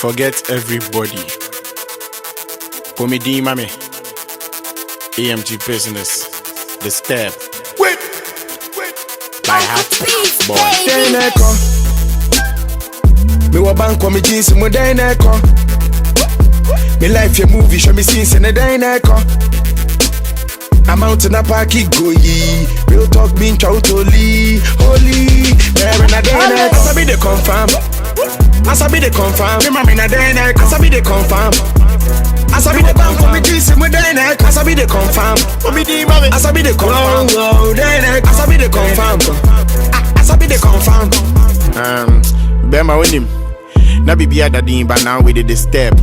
Forget everybody. Comedy Maame AMG business. The step. Wait. My heart, boy. Me wa bank kwa me jeans mo dyneko. Me life your movie show me scenes in the dyneko. I'm out in a parky go ye. Real talk being totally holy. There in a dyneko. As I be the confirm. As I be the confirm. Me mama in a dyneko. As I be the confirm. As I be the bank for me jeans mo dyneko. As I be the confirm. As I be the confirm. As I be the confirm. As I be the confirm. Bema winim. Na bibi adadin, but now we did the step.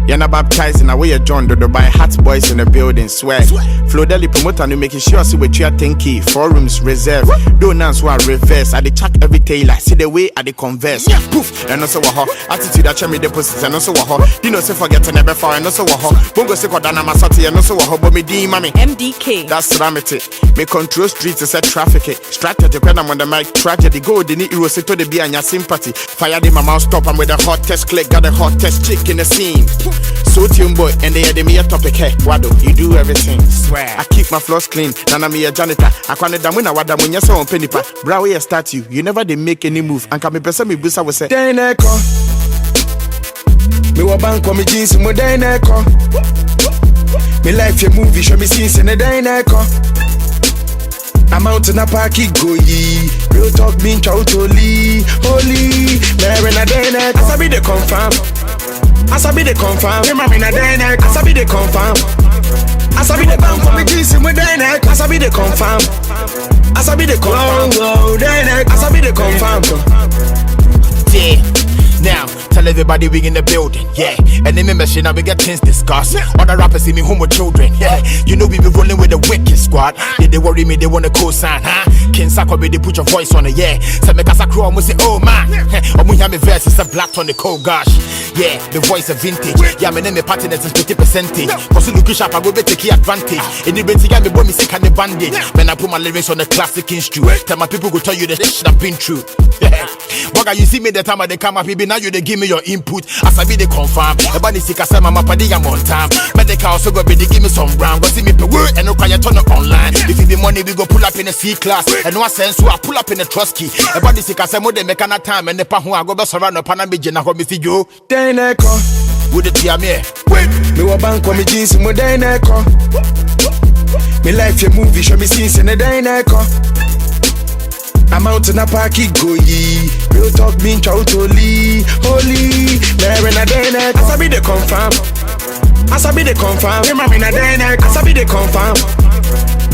Yana baptized in a way John Dodo by hot boys in the building. Swag. Flo Deli promoter no making sure see what you are thinking. 4 rooms reserved. Don't answer reverse. I dey check every tailor. See the way I dey converse. Poof. And also what attitude that check me deposits. And also what you know say forget to never fall. And also what bongo say kodana masati. And also what but me di mami MDK. That's Ramity. Me control streets is a traffic. Strategy when I'm on the mic. Tragedy go the need you say to the be and your sympathy. Fire the my mouth stop. I'm with the hottest click. Got the hottest chick in the scene. So team boy, and they had me a topic. Hey, Wado, you do everything. Swear. I keep my floors clean. Nana me a janitor. I can't damina wada when you saw on penny pa. Brow a statue. You never they make any move. And come me person me busa was say. Dyneko. Me wa bank kwa me jeans mo dyneko. Me life your movie show me scenes in the dyneko. I'm out in a parky go ye. Real talk being totally holy. There in a dyneko. As I be the confirm. As I be the confirm, me mama in a dynamic. As I be the confirm, as I be the bank for me jeans in my dynamic. As I be the confirm, as I be the confirm, as I be the confirm. Yeah. Now, tell everybody we in the building, yeah. And then machine now we get things discussed. Other rappers see me home with children, yeah. You know we be rolling with the wicked squad. Yeah, they worry me, they wanna co-sign, huh? King Sako be they put your voice on it, yeah. So make us a crew, almost say, oh man. I'm hear me verse, it's a black on the cold gosh. Yeah, the voice of vintage. Yeah, my name is partners is 50%. Cause you look sharp, I go be take advantage. In the bed, me boy me sick and the bandage. When I put my lyrics on the classic instrument, tell my people go tell you the shit I've been through. Yeah. Waka you see me the time I they come up, baby. Now you they give me your input. As I be they confirm. Everybody sick as my party I'm on time. Medikal also go be they give me some ground. Go see me per word and no cry turn up online. If it be money we go pull up in a C class. And no sense so I pull up in a trust key. Everybody sick as they make an time and the pa who I go be surround up and be jena go me see you. Dyneko. Would it be a me? Me wa bank kwa me jeans mo dyneko. Me life your movie show me scenes in the dyneko. I'm out in a parky go ye. Real talk being totally holy. There in a dyneko. As I be the confirm. As I be the confirm. Me mama in a dyneko. As I be the confirm.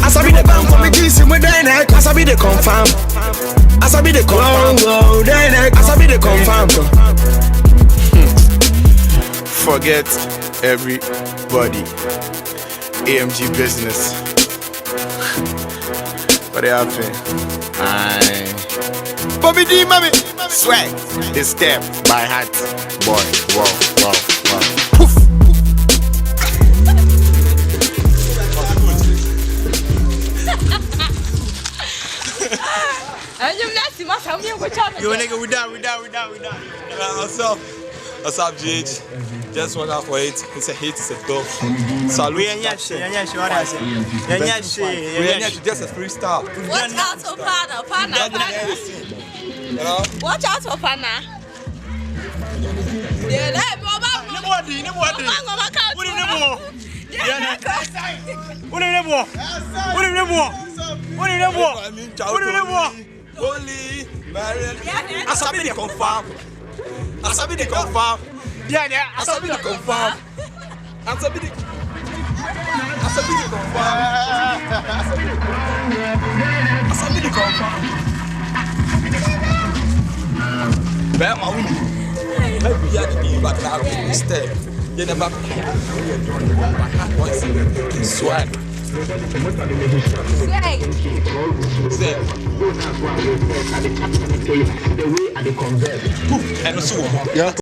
As I be the bank for me jeans in my dyneko. As I be the confirm. As I be the confirm. As I be the confirm. Forget everybody. AMG business. What happened? Bobby D, mommy. Swag. This step by heart. Boy. Wow. Poof. Yo, nigga, we done. What's up, GH? Just one out for it. It's a hit, it's a dog. Salute. We ain't shit. Just a freestyle. Watch out for Pana. Watch out for Pana. As I be the confirm. As I be the confirm. Yeah. As I be the confirm. As I be the confirm. As I be the confirm. Bam, I win. Maybe you had to be back now with the step. You never swag. And so, yeah.